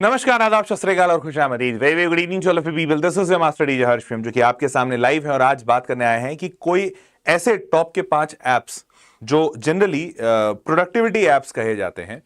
नमस्कार, आदाब, सत श्री अकाल और खुशामदीद। Very very good evening to all of you people. This is your master DJ Harsh जो कि आपके सामने लाइव है और आज बात करने आए हैं कि कोई ऐसे टॉप के 5 एप्स जो जनरली प्रोडक्टिविटी एप्स कहे जाते हैं,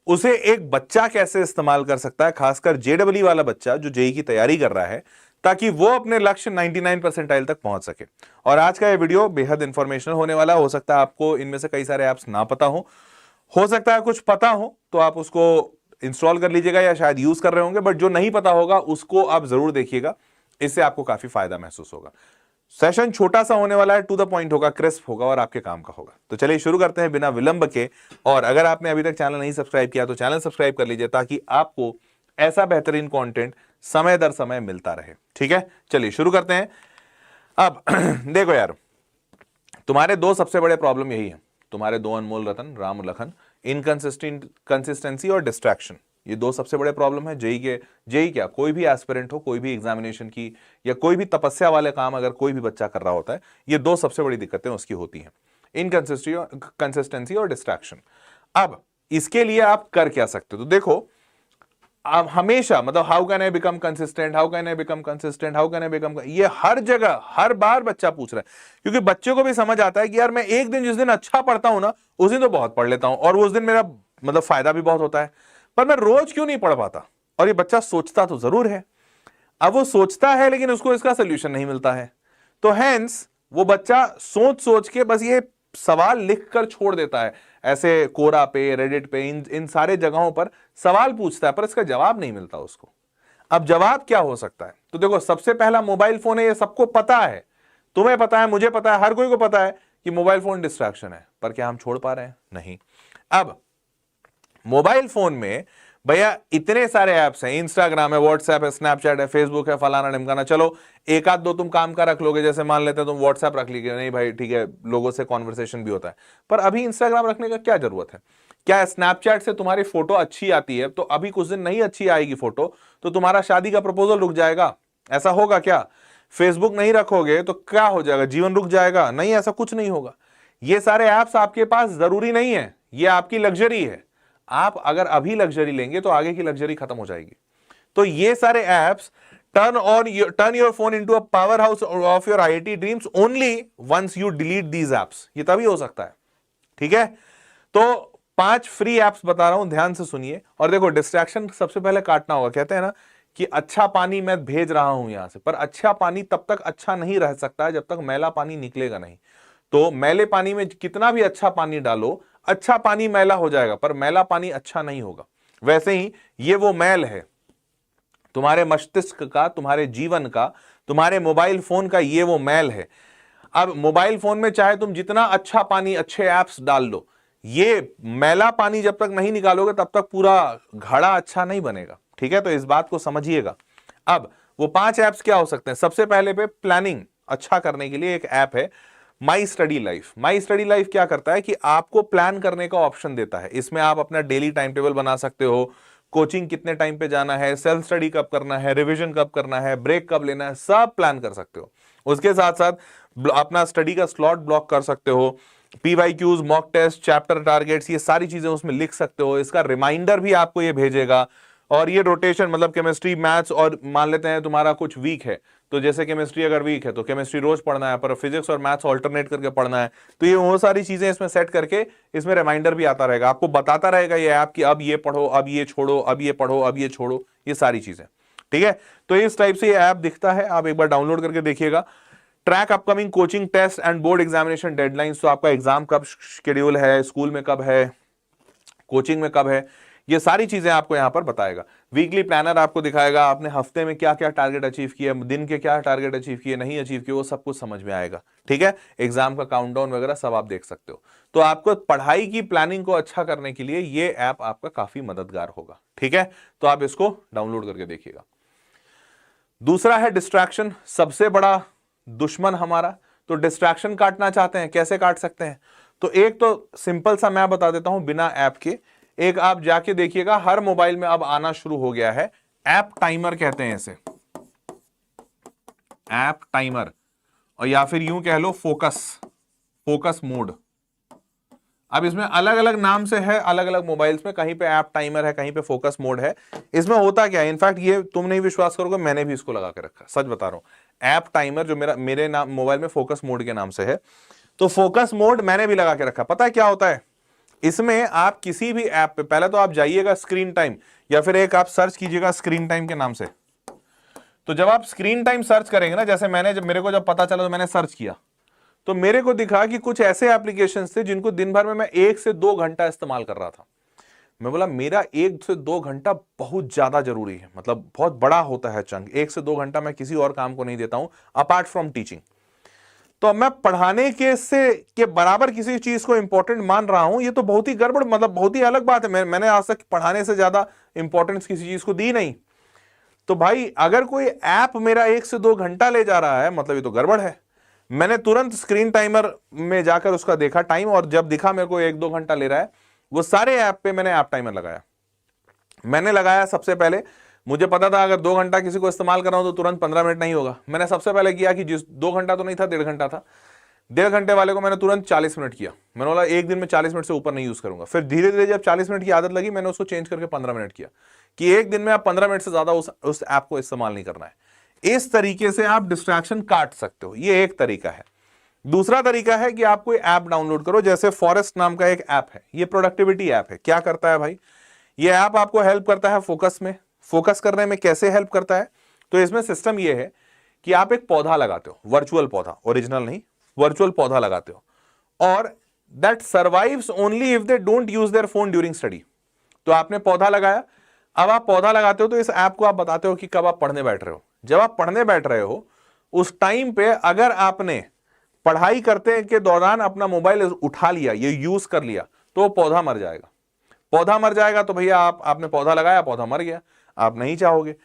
उसे एक बच्चा कैसे इस्तेमाल कर सकता है, खासकर जेडब्ल्यू वाला बच्चा जो जेई की तैयारी कर रहा है, ताकि वो अपने लक्ष्य 99 परसेंटाइल तक पहुंच सके। और आज का ये वीडियो बेहद इंफॉर्मेशनल होने वाला। हो सकता है आपको इनमें से कई सारे एप्स ना पता हो सकता है कुछ पता हो तो आप उसको इंस्टॉल कर लीजिएगा या शायद यूज कर रहे होंगे, बट जो नहीं पता होगा उसको आप जरूर देखिएगा, इससे आपको काफी फायदा महसूस होगा। सेशन छोटा सा होने वाला है, टू द पॉइंट होगा, क्रिस्प होगा और आपके काम का होगा। तो चलिए शुरू करते हैं बिना विलंब के। और अगर आपने अभी तक चैनल नहीं सब्सक्राइब किया तो चैनल सब्सक्राइब कर लीजिए ताकि आपको ऐसा बेहतरीन कंटेंट समय दर समय मिलता रहे। ठीक है, चलिए शुरू करते हैं। अब देखो यार, तुम्हारे दो सबसे बड़े प्रॉब्लम यही है, तुम्हारे दो अनमोल रतन राम लखन, कंसिस्टेंसी और डिस्ट्रैक्शन। ये दो सबसे बड़े प्रॉब्लम है जेई क्या, कोई भी एस्पिरेंट हो, कोई भी एग्जामिनेशन की या कोई भी तपस्या वाले काम अगर कोई भी बच्चा कर रहा होता है, ये दो सबसे बड़ी दिक्कतें उसकी होती हैं, इनकंसिस्टेंसी और डिस्ट्रैक्शन। अब इसके लिए आप कर क्या सकते हो? तो देखो, आप हमेशा मतलब how can I become consistent, how can I become consistent, how can I become, ये हर जगह हर बार बच्चा पूछ रहा है, क्योंकि बच्चे को भी समझ आता है कि यार मैं एक दिन जिस दिन अच्छा पढ़ता हूं ना, उस दिन तो बहुत पढ़ लेता हूं और उस दिन मेरा मतलब फायदा भी बहुत होता है, पर मैं रोज क्यों नहीं पढ़ पाता। और ये बच्चा सोचता तो जरूर है। अब वो सोचता है लेकिन उसको इसका सोल्यूशन नहीं मिलता है, तो हैंस वो बच्चा सोच सोच के बस ये सवाल लिख कर छोड़ देता है। ऐसे कोरा पे, रेडिट पे, इन सारे जगहों पर सवाल पूछता है पर इसका जवाब नहीं मिलता उसको। अब जवाब क्या हो सकता है? तो देखो, सबसे पहला मोबाइल फोन है, ये सबको पता है, तुम्हें पता है, मुझे पता है, हर कोई को पता है कि मोबाइल फोन डिस्ट्रैक्शन है, पर क्या हम छोड़ पा रहे हैं? नहीं। अब मोबाइल फोन में भैया इतने सारे ऐप्स हैं, इंस्टाग्राम है, व्हाट्सएप है, स्नैपचैट है, फेसबुक है, फलाना ढिमकाना। चलो एक आध दो तुम काम का रख लोगे, जैसे मान लेते हैं तुम व्हाट्सएप रख लीजिए, नहीं भाई ठीक है, लोगों से कॉन्वर्सेशन भी होता है, पर अभी इंस्टाग्राम रखने का क्या जरूरत है? क्या स्नैपचैट से तुम्हारी फोटो अच्छी आती है तो अभी कुछ दिन नहीं अच्छी आएगी फोटो तो तुम्हारा शादी का प्रपोजल रुक जाएगा? ऐसा होगा क्या? फेसबुक नहीं रखोगे तो क्या हो जाएगा, जीवन रुक जाएगा? नहीं, ऐसा कुछ नहीं होगा। ये सारे ऐप्स आपके पास जरूरी नहीं है, ये आपकी लग्जरी है। आप अगर अभी लग्जरी लेंगे तो आगे की लग्जरी खत्म हो जाएगी। तो ये सारे apps turn your phone into a powerhouse of your IIT dreams only once you delete these apps। ये तभी हो सकता है। ठीक है, तो 5 फ्री एप्स बता रहा हूं, ध्यान से सुनिए। और देखो, डिस्ट्रैक्शन सबसे पहले काटना होगा। कहते हैं ना कि अच्छा पानी मैं भेज रहा हूं यहां से, पर अच्छा पानी तब तक अच्छा नहीं रह सकता है जब तक मैला पानी निकलेगा नहीं। तो मैले पानी में कितना भी अच्छा पानी डालो, अच्छा पानी मैला हो जाएगा, पर मैला पानी अच्छा नहीं होगा। वैसे ही ये वो मैल है तुम्हारे मस्तिष्क का, तुम्हारे जीवन का, तुम्हारे मोबाइल फोन का, ये वो मैल है। अब मोबाइल फोन में चाहे तुम जितना अच्छा पानी, अच्छे ऐप्स डाल लो, ये मैला पानी जब तक नहीं निकालोगे तब तक पूरा घड़ा अच्छा नहीं बनेगा। ठीक है, तो इस बात को समझिएगा। अब वो 5 ऐप्स क्या हो सकते हैं? सबसे पहले पे प्लानिंग अच्छा करने के लिए एक ऐप है my study life. My study life क्या करता है कि आपको प्लान करने का ऑप्शन देता है। इसमें आप अपना डेली टाइम टेबल बना सकते हो, कोचिंग कितने टाइम पे जाना है, सेल्फ स्टडी कब करना है, रिवीजन कब करना है, ब्रेक कब लेना है, सब प्लान कर सकते हो। उसके साथ साथ अपना स्टडी का स्लॉट ब्लॉक कर सकते हो, PYQs, mock test, chapter targets, ये सारी चीजें उसमें लिख सकते हो। इसका रिमाइंडर भी आपको ये भेजेगा। और ये रोटेशन, मतलब केमिस्ट्री, मैथ्स, और मान लेते हैं तुम्हारा कुछ वीक है, तो जैसे केमिस्ट्री अगर वीक है तो केमिस्ट्री रोज पढ़ना है, पर फिजिक्स और मैथ्स ऑल्टरनेट करके पढ़ना है, तो ये वो सारी चीजें इसमें सेट करके इसमें रिमाइंडर भी आता रहेगा, आपको बताता रहेगा ये ऐप कि अब ये पढ़ो, अब ये छोड़ो, अब ये पढ़ो, अब ये छोड़ो, ये सारी चीजें। ठीक है, तो इस टाइप से ये ऐप दिखता है, आप एक बार डाउनलोड करके देखिएगा। Track upcoming coaching, test and board examination deadlines, तो आपका एग्जाम कब शेड्यूल है, स्कूल में कब है, कोचिंग में कब है, ये सारी चीजें आपको यहां पर बताएगा। वीकली प्लानर आपको दिखाएगा, आपने हफ्ते में क्या क्या टारगेट अचीव किया, दिन के क्या टारगेट अचीव किए, नहीं अचीव किए, वो सब कुछ समझ में आएगा। ठीक है, एग्जाम का काउंटडाउन वगैरह सब आप देख सकते हो। तो आपको पढ़ाई की प्लानिंग को अच्छा करने के लिए ये ऐप आपका काफी मददगार होगा। ठीक है, तो आप इसको डाउनलोड करके देखिएगा। दूसरा है डिस्ट्रैक्शन, सबसे बड़ा दुश्मन हमारा। तो डिस्ट्रैक्शन काटना चाहते हैं, कैसे काट सकते हैं? तो एक तो सिंपल सा मैं बता देता हूं बिना ऐप के। एक आप जाके देखिएगा, हर मोबाइल में अब आना शुरू हो गया है, ऐप टाइमर कहते हैं इसे, ऐप टाइमर, और या फिर यूं कह लो फोकस मोड। अब इसमें अलग अलग नाम से है, अलग अलग मोबाइल्स में, कहीं पे ऐप टाइमर है, कहीं पे फोकस मोड है। इसमें होता क्या है, इनफैक्ट ये तुम नहीं विश्वास करोगे, मैंने भी इसको लगा के रखा, सच बता रहा हूं। ऐप टाइमर जो मेरे नाम मोबाइल में फोकस मोड के नाम से है, तो फोकस मोड मैंने भी लगा के रखा। पता है क्या होता है इसमें, आप किसी भी ऐप पे पहले तो आप जाइएगा स्क्रीन टाइम, या फिर एक आप सर्च कीजिएगा स्क्रीन टाइम के नाम से। तो जब आप स्क्रीन टाइम सर्च करेंगे ना, जैसे मेरे को जब पता चला तो मैंने सर्च किया, तो मेरे को दिखा कि कुछ ऐसे एप्लीकेशंस थे जिनको दिन भर में मैं 1 से 2 घंटा इस्तेमाल कर रहा था। मैं बोला मेरा 1 से 2 घंटा बहुत ज्यादा जरूरी है, मतलब बहुत बड़ा होता है चंक। 1 से 2 घंटा मैं किसी और काम को नहीं देता हूं अपार्ट फ्रॉम टीचिंग। तो मैं पढ़ाने के बराबर किसी चीज को इंपॉर्टेंट मान रहा हूं, ये तो बहुत ही गड़बड़, मतलब बहुत ही अलग बात है। मैंने आज तक पढ़ाने से ज्यादा इंपॉर्टेंस किसी चीज को दी नहीं। तो भाई अगर कोई ऐप मेरा 1 से 2 घंटा ले जा रहा है, मतलब ये तो गड़बड़ है। मैंने तुरंत स्क्रीन टाइमर में जाकर उसका देखा टाइम, और जब दिखा मेरे को 1-2 घंटा ले रहा है, वो सारे ऐप पे मैंने ऐप टाइमर लगाया। मैंने लगाया सबसे पहले, मुझे पता था अगर 2 घंटा किसी को इस्तेमाल कर रहा हूं तो तुरंत 15 मिनट नहीं होगा। मैंने सबसे पहले किया कि जिस 2 घंटा तो नहीं था, 1.5 घंटा था, 1.5 घंटे वाले को मैंने तुरंत 40 मिनट किया। मैंने बोला एक दिन में 40 मिनट से ऊपर नहीं यूज करूंगा। फिर धीरे धीरे जब 40 मिनट की आदत लगी, मैंने उसको चेंज करके 15 मिनट किया, कि एक दिन में आप 15 मिनट से ज्यादा उस ऐप को इस्तेमाल नहीं करना है। इस तरीके से आप डिस्ट्रैक्शन काट सकते हो, ये एक तरीका है। दूसरा तरीका है कि आप कोई ऐप डाउनलोड करो, जैसे फॉरेस्ट नाम का एक ऐप है, ये प्रोडक्टिविटी ऐप है। क्या करता है भाई, ये ऐप आपको हेल्प करता है फोकस करने में। कैसे हेल्प करता है, तो इसमें सिस्टम ये है कि आप एक पौधा लगाते हो, वर्चुअल पौधा, ओरिजिनल नहीं, वर्चुअल पौधा लगाते हो, और that survives only if they don't use their phone during study. तो आपने पौधा लगाया, अब आप पौधा लगाते हो तो इस ऐप को आप बताते हो कि कब आप पढ़ने बैठ रहे हो। जब आप पढ़ने बैठ रहे हो उस टाइम पे अगर आपने पढ़ाई करते के दौरान अपना मोबाइल उठा लिया, ये यूज कर लिया, तो पौधा मर जाएगा। पौधा मर जाएगा तो भैया आपने पौधा लगाया, पौधा मर गया, आप नहीं चाहोगे।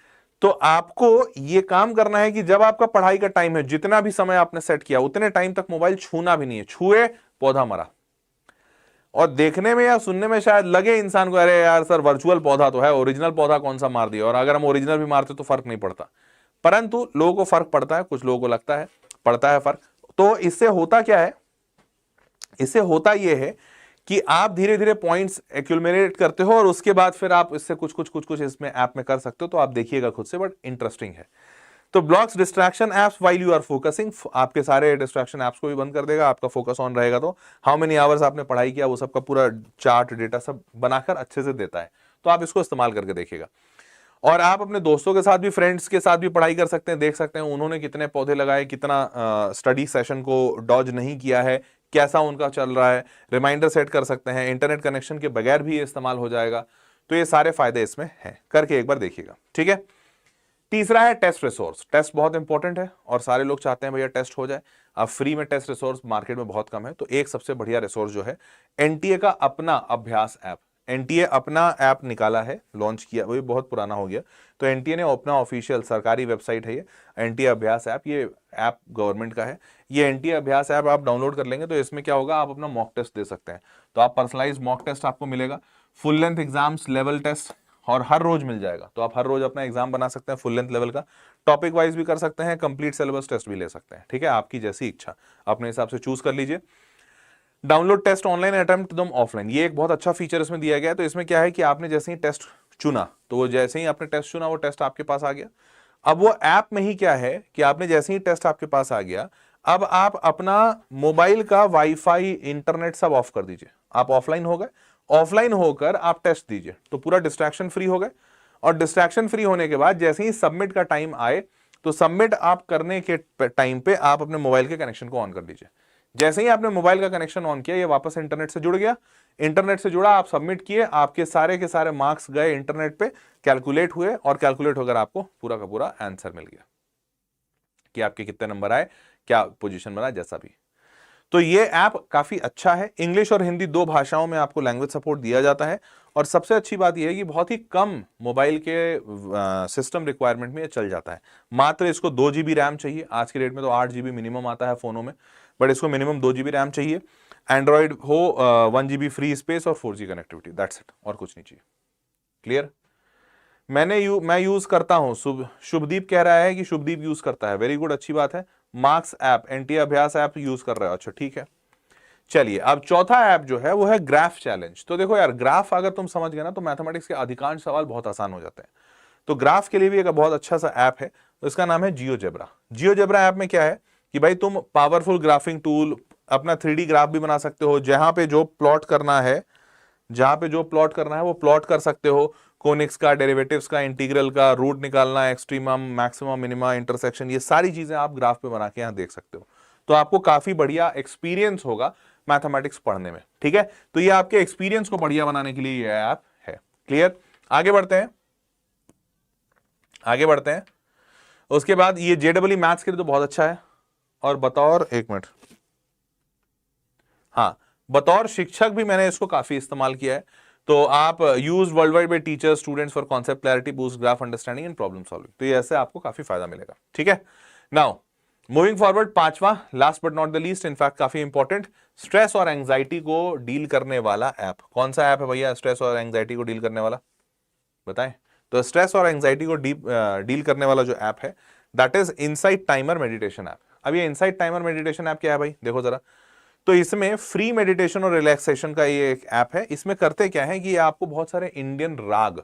तो आपको यह काम करना है कि जब आपका पढ़ाई का टाइम है, जितना भी समय आपने सेट किया उतने टाइम तक मोबाइल छूना भी नहीं है। छुए, पौधा मरा। और देखने में या सुनने में शायद लगे इंसान को, अरे यार सर वर्चुअल पौधा तो है, ओरिजिनल पौधा कौन सा मार दिया, और अगर हम ओरिजिनल भी मारते तो फर्क नहीं पड़ता। परंतु लोगों को फर्क पड़ता है, कुछ लोगों को लगता है पड़ता है फर्क। तो इससे होता क्या है, इससे होता यह है कि आप धीरे धीरे पॉइंट्स एक्यूमुलेट करते हो, और उसके बाद फिर आप इससे कुछ इसमें ऐप में कर सकते हो। तो आप देखिएगा खुद से, बट इंटरेस्टिंग है। तो blocks distraction apps while you are focusing, आपके सारे डिस्ट्रैक्शन एप्स को भी बंद कर देगा, आपका फोकस ऑन रहेगा। तो हाउ मेनी आवर्स आपने पढ़ाई किया, वो सबका पूरा चार्ट डेटा सब बनाकर अच्छे से देता है। तो आप इसको इस्तेमाल करके देखिएगा। और आप अपने दोस्तों के साथ भी, फ्रेंड्स के साथ भी पढ़ाई कर सकते हैं, देख सकते हैं उन्होंने कितने पौधे लगाए, कितना स्टडी सेशन को डॉज नहीं किया है, कैसा उनका चल रहा है। रिमाइंडर सेट कर सकते हैं, इंटरनेट कनेक्शन के बगैर भी ये इस्तेमाल हो जाएगा। तो ये सारे फायदे इसमें हैं, करके एक बार देखिएगा, ठीक है। तीसरा है टेस्ट रिसोर्स। टेस्ट बहुत इंपॉर्टेंट है और सारे लोग चाहते हैं भैया टेस्ट हो जाए। अब फ्री में टेस्ट रिसोर्स मार्केट में बहुत कम है, तो एक सबसे बढ़िया रिसोर्स जो है एनटीए का अपना अभ्यास ऐप। एनटीए अपना ऐप निकाला है, लॉन्च किया, वो बहुत पुराना हो गया। तो एनटीए ने अपना ऑफिशियल सरकारी वेबसाइट है ये, एनटीए अभ्यास ऐप। ये ऐप गवर्नमेंट का है। ये एनटीए अभ्यास ऐप आप डाउनलोड कर लेंगे तो इसमें क्या होगा, आप अपना मॉक टेस्ट दे सकते हैं। तो आप पर्सनलाइज मॉक टेस्ट आपको मिलेगा, full length exams, level test, और हर रोज मिल जाएगा। तो आप हर रोज अपना एग्जाम बना सकते हैं फुल लेंथ लेवल का, टॉपिक वाइज भी कर सकते हैं, कंप्लीट सिलेबस टेस्ट भी ले सकते हैं, ठीक है। आपकी जैसी इच्छा, अपने हिसाब से चूज कर लीजिए। डाउनलोड टेस्ट ऑनलाइन, अटेम्प्ट दम ऑफलाइन, ये एक बहुत अच्छा फीचर इसमें दिया गया है। तो इसमें क्या है कि आपने जैसे ही टेस्ट चुना, तो वो जैसे ही आपने टेस्ट चुना वो टेस्ट आपके पास आ गया। अब वो ऐप में ही क्या है कि आपने जैसे ही टेस्ट आपके पास आ गया, अब आप अपना मोबाइल का वाईफाई, इंटरनेट सब ऑफ कर दीजिए। आप ऑफलाइन हो गए, ऑफलाइन होकर आप टेस्ट दीजिए, तो पूरा डिस्ट्रैक्शन फ्री हो गए। और डिस्ट्रैक्शन फ्री होने के बाद जैसे ही सबमिट का टाइम आए, तो सबमिट आप करने के टाइम पे आप अपने मोबाइल के कनेक्शन को ऑन कर दीजिए। जैसे ही आपने मोबाइल का कनेक्शन ऑन किया, ये वापस इंटरनेट से जुड़ गया। इंटरनेट से जुड़ा, आप सबमिट किए, आपके सारे के सारे मार्क्स गए इंटरनेट पे, कैलकुलेट हुए, और कैलकुलेट होकर आपको पूरा का पूरा आंसर मिल गया कि आपके कितने नंबर आए, क्या पोजीशन बना, जैसा भी। तो ये ऐप काफी अच्छा है। इंग्लिश और हिंदी 2 भाषाओं में आपको लैंग्वेज सपोर्ट दिया जाता है। और सबसे अच्छी बात यह है कि बहुत ही कम मोबाइल के सिस्टम रिक्वायरमेंट में ये चल जाता है। मात्र इसको 2 GB रैम चाहिए। आज के डेट में तो 8 GB मिनिमम आता है फोनों में, बट इसको मिनिमम 2 GB रैम चाहिए। एंड्रॉइड हो 1 GB फ्री स्पेस और 4G कनेक्टिविटी, दैट्स इट, और कुछ नहीं चाहिए। क्लियर। मैं यूज करता हूं, शुभदीप कह रहा है कि शुभदीप यूज करता है, वेरी गुड, अच्छी बात है। मार्क्स ऐप, एनटीए अभ्यास ऐप यूज कर रहे हो, अच्छा ठीक है। चलिए अब चौथा ऐप जो है वो है ग्राफ चैलेंज। तो देखो यार, ग्राफ अगर तुम समझ गए ना तो मैथमेटिक्स के अधिकांश सवाल बहुत आसान हो जाते हैं। तो ग्राफ के लिए भी एक बहुत अच्छा सा ऐप है, तो इसका नाम है जियोजेब्रा। जियोजेब्रा ऐप में क्या है कि भाई तुम पावरफुल ग्राफिंग टूल, अपना 3D ग्राफ भी बना सकते हो, जहां पे जो प्लॉट करना है वो प्लॉट कर सकते हो। कोनिक्स का, डेरिवेटिव्स का, इंटीग्रल का, रूट निकालना, एक्सट्रीमम, मैक्सिमम, मिनिमा, इंटरसेक्शन, ये सारी चीजें आप ग्राफ पे बना के यहां देख सकते हो। तो आपको काफी बढ़िया एक्सपीरियंस होगा मैथमेटिक्स पढ़ने में। ठीक है, तो ये आपके एक्सपीरियंस को बढ़िया बनाने के लिए ये ऐप है। क्लियर? आगे बढ़ते हैं। उसके बाद ये JEE मैथ्स के लिए तो बहुत अच्छा है, और बतौर, एक मिनट, हाँ, बतौर शिक्षक भी मैंने इसको काफी इस्तेमाल किया है। तो आप use world wide bye teachers, students for concept clarity, boost graph understanding and problem solving. तो ये ऐसे आपको काफी फायदा मिलेगा। ठीक है, नाउ मूविंग फॉरवर्ड, पांचवा, last but not the least, in fact काफी इंपॉर्टेंट, स्ट्रेस और एंग्जाइटी को डील करने वाला ऐप। कौन सा ऐप है भैया स्ट्रेस और एंग्जाइटी को डील करने वाला, बताएं? तो स्ट्रेस और एंग्जाइटी को डील करने वाला जो ऐप है, that is insight timer meditation app. अब ये इनसाइट टाइमर मेडिटेशन ऐप क्या है भाई, देखो जरा। तो इसमें फ्री मेडिटेशन और रिलैक्सेशन का ये एक ऐप है। इसमें करते क्या है कि ये आपको बहुत सारे इंडियन राग,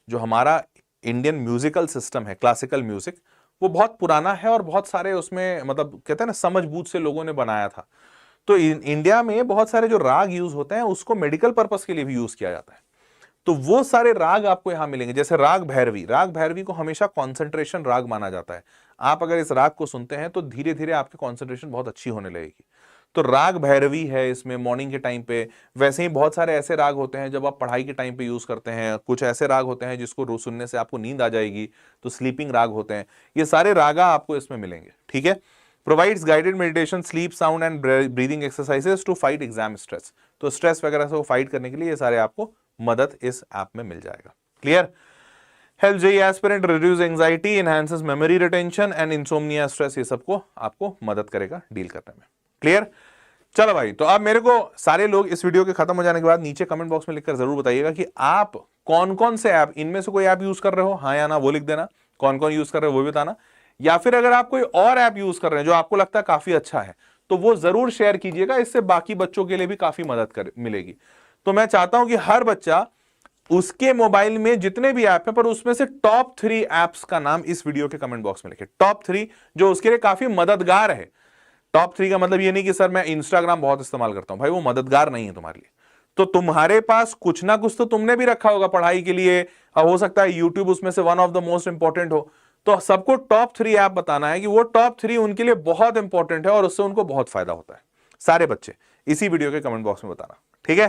जो हमारा इंडियन म्यूजिकल सिस्टम है, क्लासिकल म्यूजिक, वो बहुत पुराना है और बहुत सारे उसमें, मतलब कहते हैं ना, समझबूझ से लोगों ने बनाया था। तो इंडिया में बहुत सारे जो राग यूज होते हैं उसको मेडिकल पर्पस के लिए भी यूज किया जाता है। तो वो सारे राग आपको यहां मिलेंगे, जैसे राग भैरवी को हमेशा कॉन्सेंट्रेशन राग माना जाता है। आप अगर इस राग को सुनते हैं तो धीरे धीरे आपकी कॉन्सेंट्रेशन बहुत अच्छी होने लगेगी। तो राग भैरवी है इसमें मॉर्निंग के टाइम पे। वैसे ही बहुत सारे ऐसे राग होते हैं जब आप पढ़ाई के टाइम पे यूज करते हैं। कुछ ऐसे राग होते हैं जिसको रोज सुनने से आपको नींद आ जाएगी, तो स्लीपिंग राग होते हैं। ये सारे रागा आपको इसमें मिलेंगे। ठीक है, provides guided meditation, sleep, sound and breathing exercises to fight exam stress. तो स्ट्रेस वगैरह से फाइट करने के लिए ये सारे आपको मदद इस ऐप में मिल जाएगा। Clear? Help JEE aspirant reduce anxiety, enhances memory retention and insomnia, stress, ये सबको आपको मदद करेगा डील करने में। क्लियर? चलो भाई, तो अब मेरे को सारे लोग इस वीडियो के खत्म हो जाने के बाद नीचे कमेंट बॉक्स में लिखकर जरूर बताइएगा कि आप कौन कौन से ऐप, इनमें से कोई ऐप यूज कर रहे हो, हाँ या ना वो लिख देना। कौन कौन यूज कर रहे हो वो भी बताना, या फिर अगर आप कोई और ऐप यूज कर रहे हैं जो आपको लगता है काफी अच्छा है तो वो जरूर शेयर कीजिएगा। इससे बाकी बच्चों के लिए भी काफी मदद मिलेगी। तो मैं चाहता हूं कि हर बच्चा उसके मोबाइल में जितने भी ऐप है पर उसमें से टॉप 3 ऐप्स का नाम इस वीडियो के कमेंट बॉक्स में लिखे। टॉप 3 जो उसके लिए काफी मददगार है। टॉप 3 का मतलब ये नहीं कि सर मैं इंस्टाग्राम बहुत इस्तेमाल करता हूं, भाई वो मददगार नहीं है तुम्हारे लिए। तो तुम्हारे पास कुछ ना कुछ तो तुमने भी रखा होगा पढ़ाई के लिए, हो सकता है यूट्यूब उसमें से one of the most important हो। तो सबको टॉप 3 ऐप बताना है कि वो टॉप 3 उनके लिए बहुत इंपॉर्टेंट है और उससे उनको बहुत फायदा होता है। सारे बच्चे इसी वीडियो के कमेंट बॉक्स में बताना। ठीक है,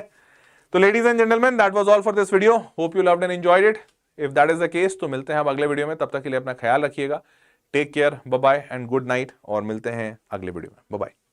तो ladies and gentleman, that was all for this video. Hope you loved and enjoyed it. If that is the case तो मिलते हैं अब अगले वीडियो में। तब तक के लिए अपना ख्याल रखिएगा। Take care, bye bye and good night, और मिलते हैं अगले वीडियो में। Bye bye.